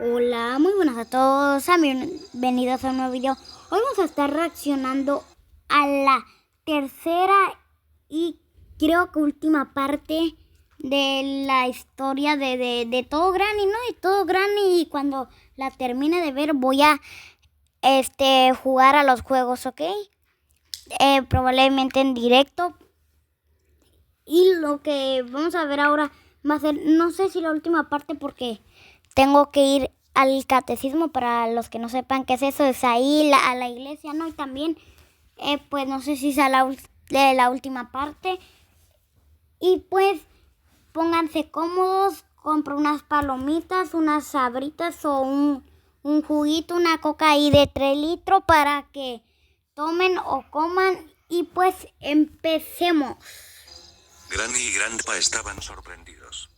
Hola, muy buenas a todos, bienvenidos a un nuevo video. Hoy vamos a estar reaccionando a la tercera y creo que última parte de la historia de Todo Granny, ¿no? De Todo Granny, y cuando la termine de ver voy a jugar a los juegos, ¿ok? Probablemente en directo. Y lo que vamos a ver ahora va a ser, no sé si la última parte porque tengo que ir al catecismo. Para los que no sepan qué es eso, es ahí a la iglesia, ¿no? Y también, pues no sé si sea la última parte. Y pues pónganse cómodos, compro unas palomitas, unas sabritas o un juguito, una coca ahí de 3 litros para que tomen o coman. Y pues empecemos. Granny y Grandpa estaban sorprendidos.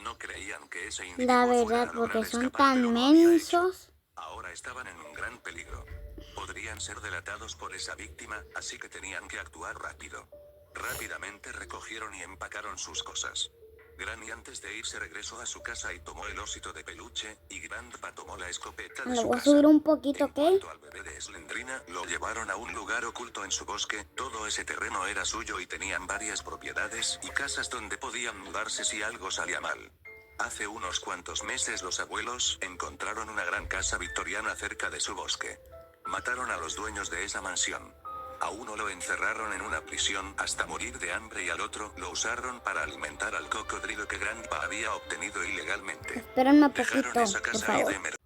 No creían que ese individuo La fuera verdad, a lograr porque son escapar, tan pero lo había mensos. hecho. Ahora estaban en un gran peligro. Podrían ser delatados por esa víctima, así que tenían que actuar rápido. Rápidamente recogieron y empacaron sus cosas. Granny antes de irse regresó a su casa y tomó el osito de peluche, y Grandpa tomó la escopeta de Lo su voy a casa. subir un poquito, En ¿ok? cuanto al bebé de Slendrina, lo llevaron a un lugar oculto en su bosque. Todo ese terreno era suyo y tenían varias propiedades y casas donde podían mudarse si algo salía mal. Hace unos cuantos meses los abuelos encontraron una gran casa victoriana cerca de su bosque. Mataron a los dueños de esa mansión. A uno lo encerraron en una prisión hasta morir de hambre y al otro lo usaron para alimentar al cocodrilo que Grandpa había obtenido ilegalmente. Espérenme un Dejaron poquito, esa por casa ahí favor. de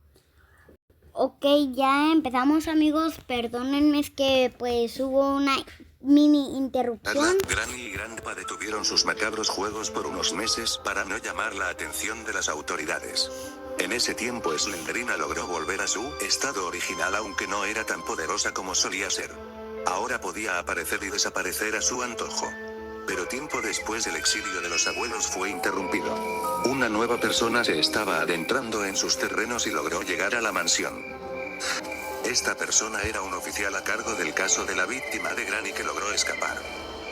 Ok, ya empezamos, amigos. Perdónenme, es que pues hubo una mini interrupción. Granny y Grandpa detuvieron sus macabros juegos por unos meses para no llamar la atención de las autoridades. En ese tiempo Slendrina logró volver a su estado original, aunque no era tan poderosa como solía ser. Ahora podía aparecer y desaparecer a su antojo. Pero tiempo después el exilio de los abuelos fue interrumpido. Una nueva persona se estaba adentrando en sus terrenos y logró llegar a la mansión. Esta persona era un oficial a cargo del caso de la víctima de Granny que logró escapar.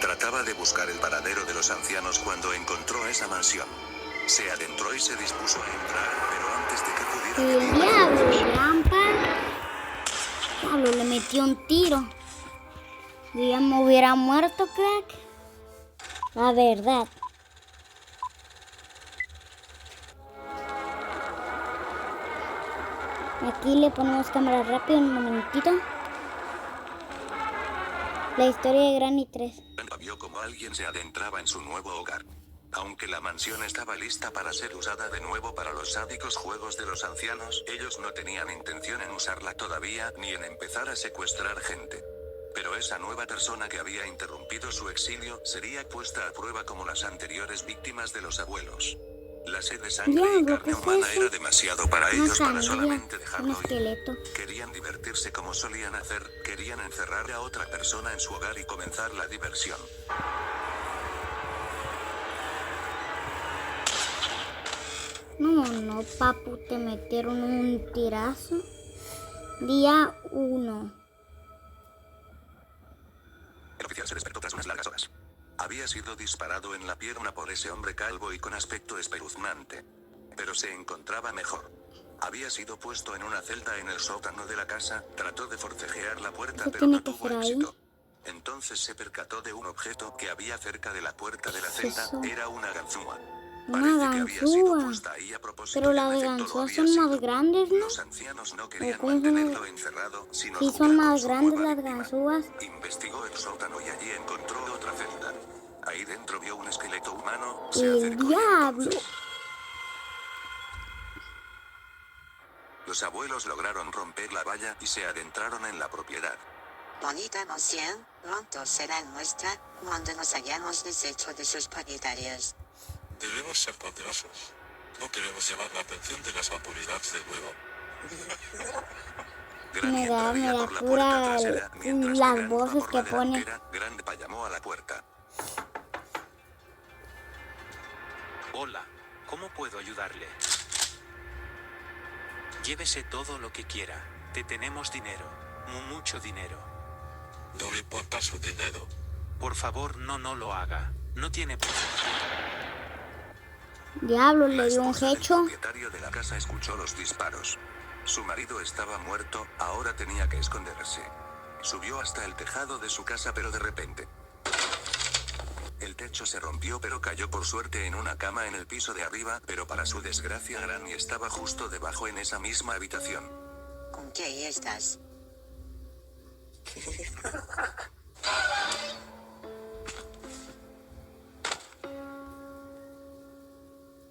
Trataba de buscar el paradero de los ancianos cuando encontró esa mansión. Se adentró y se dispuso a entrar, pero antes de que pudiera El diablo, Grandpa. Diablo, le metió un tiro. Yo ya me hubiera muerto, crack. La verdad. Aquí le ponemos cámara rápido un momentito. La historia de Granny 3. Vio como alguien se adentraba en su nuevo hogar. Aunque la mansión estaba lista para ser usada de nuevo para los sádicos juegos de los ancianos, ellos no tenían intención en usarla todavía, ni en empezar a secuestrar gente. Pero esa nueva persona que había interrumpido su exilio sería puesta a prueba como las anteriores víctimas de los abuelos. La sed de sangre y Diablo, ¿qué carne es humana eso? era demasiado para Una ellos para sandía, solamente un dejarlo ir. esqueleto. Querían divertirse como solían hacer, querían encerrar a otra persona en su hogar y comenzar la diversión. No, papu, te metieron un tirazo. Día 1. El oficial se despertó tras unas largas horas. Había sido disparado en la pierna por ese hombre calvo y con aspecto espeluznante. Pero se encontraba mejor. Había sido puesto en una celda en el sótano de la casa, trató de forcejear la puerta pero no tuvo éxito. Entonces se percató de un objeto que había cerca de la puerta de la celda, era una ganzúa. Una ganzúa. Pero las ganzúas son más grandes, ¿no? Los ancianos no querían mantenerlo encerrado, sino sí, jugar son con más su grandes nueva las víctima. ganzúas. Investigó el sótano y allí encontró otra celda. Ahí dentro vio un esqueleto humano, se ¡El acercó y diablo! entonces los abuelos lograron romper la valla y se adentraron en la propiedad. Bonita mansión, pronto será nuestra, cuando nos hayamos deshecho de sus propietarios. Debemos ser poderosos. No queremos llamar la atención de las autoridades de nuevo. Me da pura las voces que pone. Grandpa llamó a la puerta. Hola, ¿cómo puedo ayudarle? Llévese todo lo que quiera. Te tenemos dinero. Mucho dinero. No le importa su dinero. Por favor, no lo haga. No tiene... Diablo, le La dio un esposa del hecho. propietario de la casa escuchó los disparos. Su marido estaba muerto, ahora tenía que esconderse. Subió hasta el tejado de su casa, pero de repente el techo se rompió, pero cayó por suerte en una cama en el piso de arriba, pero para su desgracia Granny estaba justo debajo en esa misma habitación. ¿Con qué estás?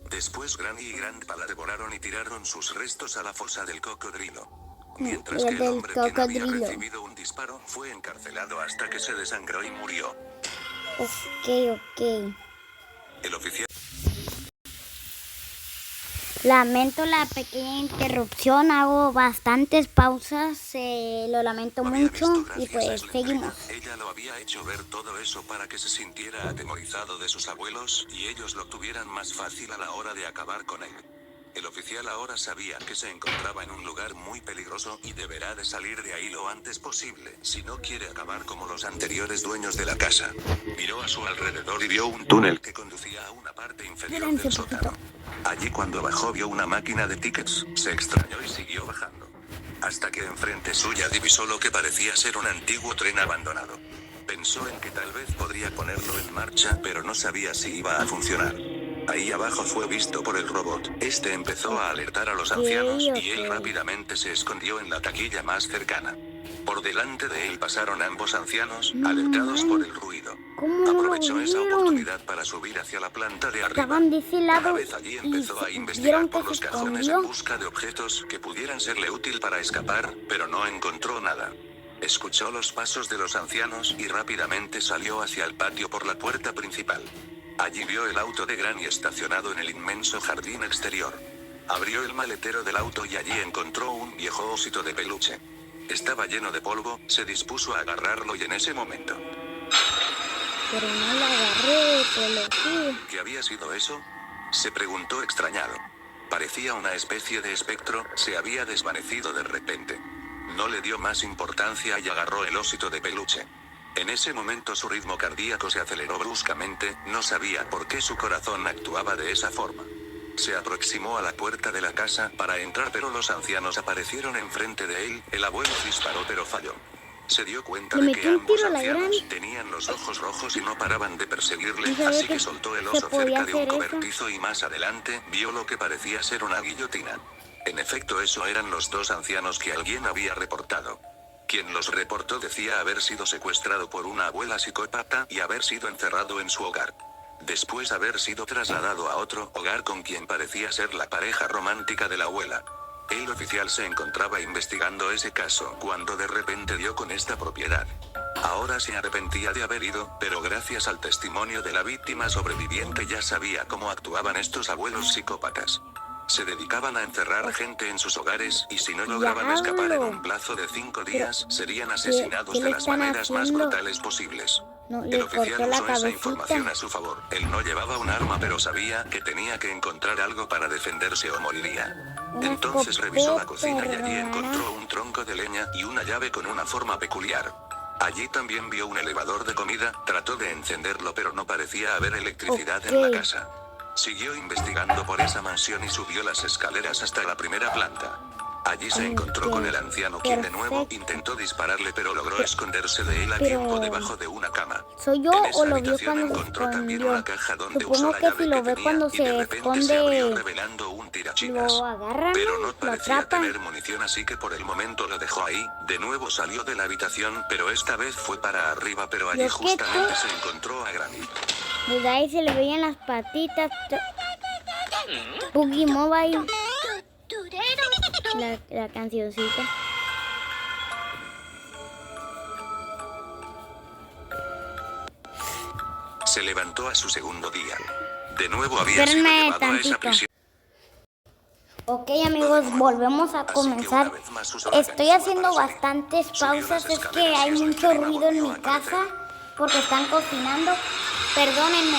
Después Granny y Grandpa la devoraron y tiraron sus restos a la fosa del cocodrilo. Mientras El que el del hombre quien había cocodrilo. recibido un disparo fue encarcelado hasta que se desangró y murió. Ok. El oficial Lamento la pequeña interrupción, hago bastantes pausas, lo lamento había mucho visto y gracias a pues Slendrina. seguimos. Ella lo había hecho ver todo eso para que se sintiera atemorizado de sus abuelos y ellos lo tuvieran más fácil a la hora de acabar con él. El oficial ahora sabía que se encontraba en un lugar muy peligroso y deberá de salir de ahí lo antes posible, si no quiere acabar como los anteriores dueños de la casa. Miró a su alrededor y vio un túnel que conducía a una parte inferior Espérense del un poquito. sótano. Allí cuando bajó vio una máquina de tickets, se extrañó y siguió bajando. Hasta que enfrente suya divisó lo que parecía ser un antiguo tren abandonado. Pensó en que tal vez podría ponerlo en marcha, pero no sabía si iba a funcionar. Ahí abajo fue visto por el robot. Este empezó a alertar a los ancianos y él rápidamente se escondió en la taquilla más cercana. Por delante de él pasaron ambos ancianos, alertados por el ruido. ¿Cómo no lo Aprovechó esa vieron? oportunidad para subir hacia la planta de arriba. Estaban de ese lado Una vez allí y empezó a vieron investigar que por se los cajones escondió. en busca de objetos que pudieran serle útil para escapar, pero no encontró nada. Escuchó los pasos de los ancianos y rápidamente salió hacia el patio por la puerta principal. Allí vio el auto de Granny estacionado en el inmenso jardín exterior. Abrió el maletero del auto y allí encontró un viejo osito de peluche. Estaba lleno de polvo, se dispuso a agarrarlo y en ese momento... Pero no la agarré, pelotudo. ¿Qué había sido eso? Se preguntó extrañado. Parecía una especie de espectro, se había desvanecido de repente. No le dio más importancia y agarró el osito de peluche. En ese momento su ritmo cardíaco se aceleró bruscamente, no sabía por qué su corazón actuaba de esa forma. Se aproximó a la puerta de la casa para entrar, pero los ancianos aparecieron enfrente de él, el abuelo disparó pero falló. Se dio cuenta Le de que metió un ambos tiro a la ancianos Granny. tenían los ojos rojos y no paraban de perseguirle, No sabía así que que soltó el se oso podía cerca de un hacer eso. cobertizo y más adelante vio lo que parecía ser una guillotina. En efecto, eso eran los dos ancianos que alguien había reportado. Quien los reportó decía haber sido secuestrado por una abuela psicópata y haber sido encerrado en su hogar. Después haber sido trasladado a otro hogar con quien parecía ser la pareja romántica de la abuela. El oficial se encontraba investigando ese caso cuando de repente dio con esta propiedad. Ahora se arrepentía de haber ido, pero gracias al testimonio de la víctima sobreviviente ya sabía cómo actuaban estos abuelos psicópatas. Se dedicaban a encerrar gente en sus hogares y si no lograban escapar en un plazo de 5 días, serían asesinados qué de le las están maneras más haciendo? brutales posibles. No, El le oficial cortó la usó esa cabecita. información a su favor. Él no llevaba un arma, pero sabía que tenía que encontrar algo para defenderse o moriría. Una Entonces revisó la escopeta cocina y allí rara. encontró un tronco de leña y una llave con una forma peculiar. Allí también vio un elevador de comida, trató de encenderlo pero no parecía haber electricidad en la Ok. casa. Siguió investigando por esa mansión y subió las escaleras hasta la primera planta. Allí se encontró con el anciano quien de nuevo Perfecto. intentó dispararle pero logró esconderse de él a pero- tiempo debajo de una cama. ¿Soy yo En esa o lo vio habitación cuando se encontró también escondió? una caja donde usó Supongo la que llave si lo ve tenía cuando y de se repente se abrió esconde, revelando un tirachinas. lo agarran, Pero no lo parecía atrapan. tener munición, así que por el momento lo dejó ahí. De nuevo salió de la habitación, pero esta vez fue para arriba, pero allí ¿Yo qué justamente tú? se encontró a Granny. Desde ahí se le veían las patitas. Boogie Mobile. La cancioncita. Se levantó a su segundo día. De nuevo había sido Espérenme llevado a esa tantito. prisión. Ok amigos, volvemos a Así que comenzar. una vez más usó la Estoy ganzúa haciendo para salir. bastantes Subió pausas, las es que escaleras hay y mucho Slenderina ruido en volvió mi a aparecer. casa porque están cocinando. Perdónenme,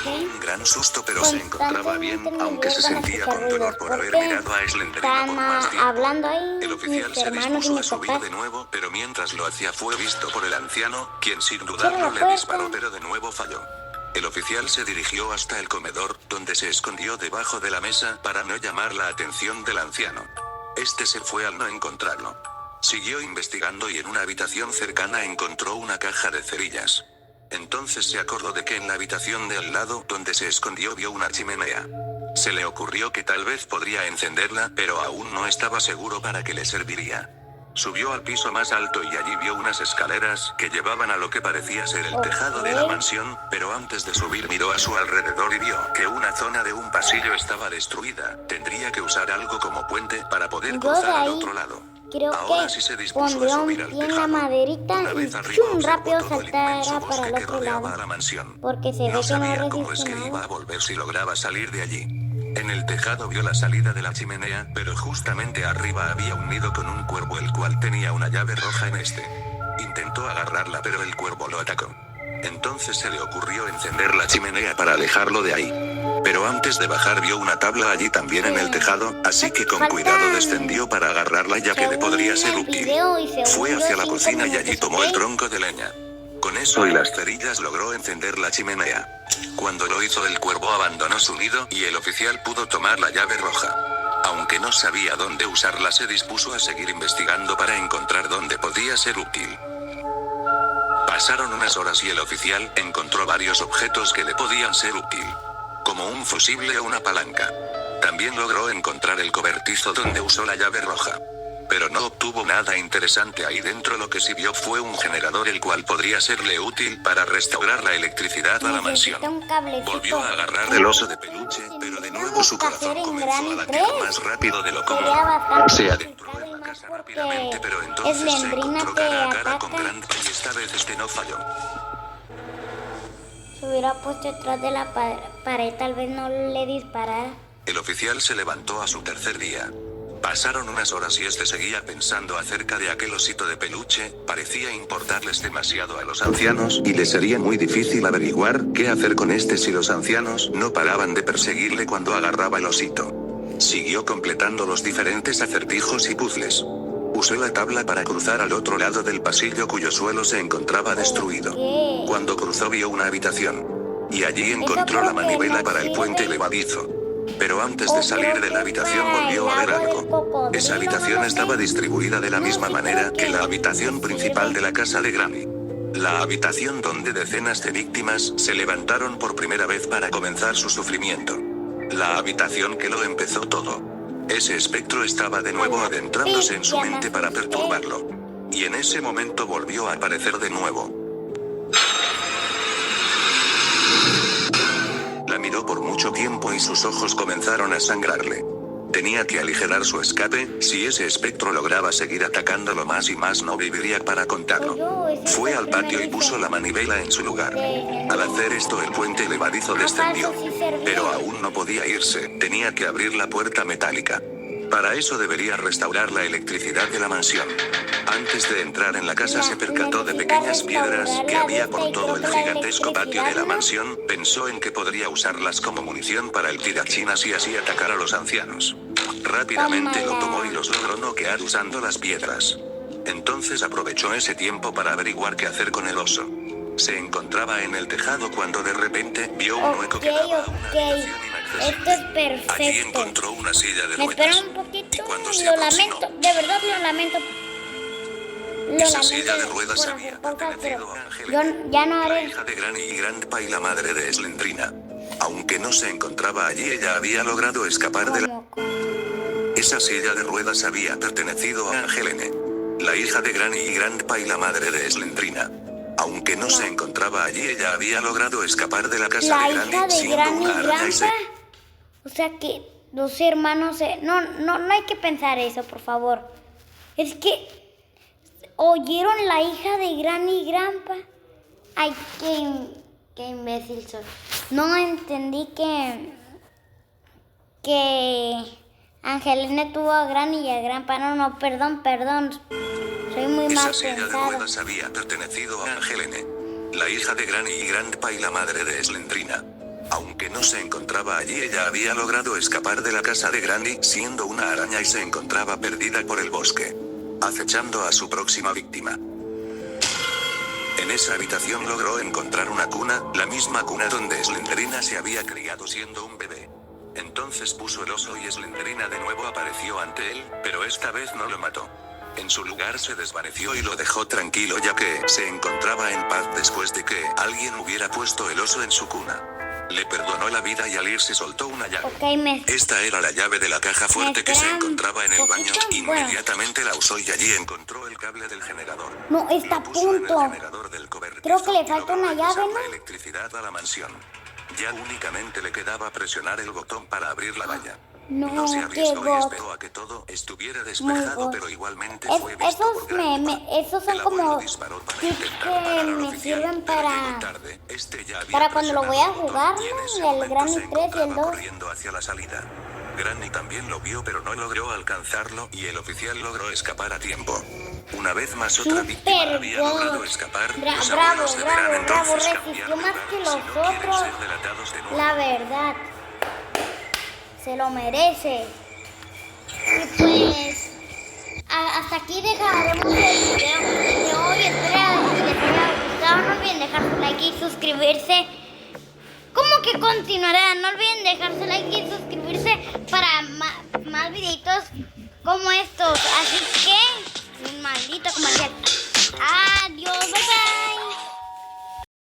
Un ¿ok? gran susto, pero se encontraba bien, Constantemente me aunque se llegan a sentía escuchar con dolor ruidos por haber porque mirado a Slenderina están por más tiempo. hablando ahí El oficial mis se hermanos y dispuso a mis subir papás. de nuevo, pero mientras lo hacía fue visto por el anciano, quien sin Cierra dudarlo la le puerta. disparó, pero de nuevo falló. El oficial se dirigió hasta el comedor, donde se escondió debajo de la mesa para no llamar la atención del anciano. Este se fue al no encontrarlo. Siguió investigando y en una habitación cercana encontró una caja de cerillas. Entonces se acordó de que en la habitación de al lado, donde se escondió, vio una chimenea. Se le ocurrió que tal vez podría encenderla, pero aún no estaba seguro para qué le serviría. Subió al piso más alto y allí vio unas escaleras que llevaban a lo que parecía ser el tejado de la mansión, pero antes de subir miró a su alrededor y vio que una zona de un pasillo estaba destruida. Tendría que usar algo como puente para poder Yo cruzar de al ahí otro lado. creo Ahora que sí se dispuso a pondría subir al bien la tejado. maderita Una y vez arriba chum, observó rápido todo el saltara inmenso para el bosque que otro rodeaba lado. a la mansión. Porque se ve No que no sabía cómo es resiste que iba a nada. volver si lograba salir de allí. En el tejado vio la salida de la chimenea, pero justamente arriba había un nido con un cuervo el cual tenía una llave roja en este. Intentó agarrarla pero el cuervo lo atacó. Entonces se le ocurrió encender la chimenea para alejarlo de ahí. Pero antes de bajar vio una tabla allí también en el tejado, así que con cuidado descendió para agarrarla ya que le podría ser útil. Fue hacia la cocina y allí tomó el tronco de leña. Con eso y las cerillas logró encender la chimenea. Cuando lo hizo el cuervo abandonó su nido y el oficial pudo tomar la llave roja. Aunque no sabía dónde usarla, se dispuso a seguir investigando para encontrar dónde podía ser útil. Pasaron unas horas y el oficial encontró varios objetos que le podían ser útil, como un fusible o una palanca. También logró encontrar el cobertizo donde usó la llave roja. Pero no obtuvo nada interesante ahí dentro. Lo que sí vio fue un generador el cual podría serle útil para restaurar la electricidad a la mansión. Volvió a agarrar el oso de peluche, pero de nuevo su corazón comenzó a latir más rápido de lo común. Se adentró en la casa rápidamente, pero entonces se encontró cara a cara con Grandpa y esta vez este no falló. Se hubiera puesto detrás de la pared, tal vez no le disparara. El oficial se levantó a su tercer día. Pasaron unas horas y este seguía pensando acerca de aquel osito de peluche. Parecía importarles demasiado a los ancianos y le sería muy difícil averiguar qué hacer con este si los ancianos no paraban de perseguirle cuando agarraba el osito. Siguió completando los diferentes acertijos y puzzles. Usó la tabla para cruzar al otro lado del pasillo cuyo suelo se encontraba destruido. Cuando cruzó vio una habitación. Y allí encontró la manivela para el puente levadizo. Pero antes de salir de la habitación volvió a ver algo. Esa habitación estaba distribuida de la misma manera que la habitación principal de la casa de Granny. La habitación donde decenas de víctimas se levantaron por primera vez para comenzar su sufrimiento. La habitación que lo empezó todo. Ese espectro estaba de nuevo adentrándose en su mente para perturbarlo. Y en ese momento volvió a aparecer de nuevo. La miró por mucho tiempo y sus ojos comenzaron a sangrarle. Tenía que aligerar su escape. Si ese espectro lograba seguir atacándolo más y más, no viviría para contarlo. Fue al patio y puso la manivela en su lugar. Al hacer esto, el puente levadizo descendió. Pero aún no podía irse, tenía que abrir la puerta metálica. Para eso debería restaurar la electricidad de la mansión. Antes de entrar en la casa se percató de pequeñas piedras que había por todo el gigantesco patio de la mansión. Pensó en que podría usarlas como munición para el tirachinas y así atacar a los ancianos. Rápidamente lo tomó y los logró noquear usando las piedras. Entonces aprovechó ese tiempo para averiguar qué hacer con el oso. Se encontraba en el tejado cuando de repente vio un hueco que daba a una habitación inaccesible. Esto es perfecto. Allí encontró una silla de Me ruedas. espera un poquito, Y cuando se lo aproximó, lamento, de verdad lo lamento. esa silla de ruedas por había hacer pausa, pertenecido pero a Angelina, yo ya no la haré. hija de Granny y Grandpa y la madre de Slendrina. Aunque no se encontraba allí, ella había logrado escapar de la... ¿Cómo? Esa silla de ruedas había pertenecido a Angelene, la hija de Granny y Grandpa y la madre de Slendrina. Aunque no se encontraba allí, ella había logrado escapar de la casa La de hija Granny de siendo Granny y una araña y Grandpa. O sea que los hermanos no hay que pensar eso, por favor. Es que oyeron la hija de Granny y Grandpa. Ay, qué imbécil soy. No entendí que Angelina tuvo a Granny y a Grandpa. No, perdón. Soy muy mal Esa silla de pensada. ruedas había pertenecido a Angelene, la hija de Granny y Grandpa y la madre de Slendrina. Aunque no se encontraba allí, ella había logrado escapar de la casa de Granny siendo una araña y se encontraba perdida por el bosque, acechando a su próxima víctima. En En esa habitación logró encontrar una cuna, la misma cuna donde Slenderina se había criado siendo un bebé. Entonces puso el oso y Slenderina de nuevo apareció ante él, pero esta vez no lo mató. En su lugar se desvaneció y lo dejó tranquilo ya que se encontraba en paz después de que alguien hubiera puesto el oso en su cuna. Le perdonó la vida y al irse soltó una llave. Ok, Esta era la llave de la caja fuerte que se esperan encontraba en el poquito, baño. bueno. Inmediatamente la usó y allí encontró el cable del generador. No, está a Lo puso en el punto. generador del cobertizo Creo que le y falta logró una llave, regresar ¿no? la electricidad a la mansión. Ya únicamente le quedaba presionar el botón para abrir la valla. No, se qué arriesgó y god. esperó a que todo estuviera Muy despejado, god. pero igualmente fue visto Esos, por Grandpa. esos son El abuelo como disparó para tips intentar parar que al me oficial, sirven pero llegó para... tarde. Este ya había para cuando lo voy a presionado el jugar, botón y en ¿no? ese El momento Granny se 3 y el encontraba 2. corriendo hacia la salida. Granny también lo vio pero no logró alcanzarlo y el oficial logró escapar a tiempo. Una vez más otra víctima Super había logrado god. escapar. Los Bravo, abuelos deberán bravo, bravo. entonces Resistió cambiar de más lugar que si los no quieren otros. ser delatados de nuevo. La verdad. Se lo merece. Y pues... hasta aquí dejaremos el video de hoy. Espero que les haya gustado. No olviden dejar su like y suscribirse. ¿Cómo que continuará? No olviden dejar su like y suscribirse para más videitos como estos.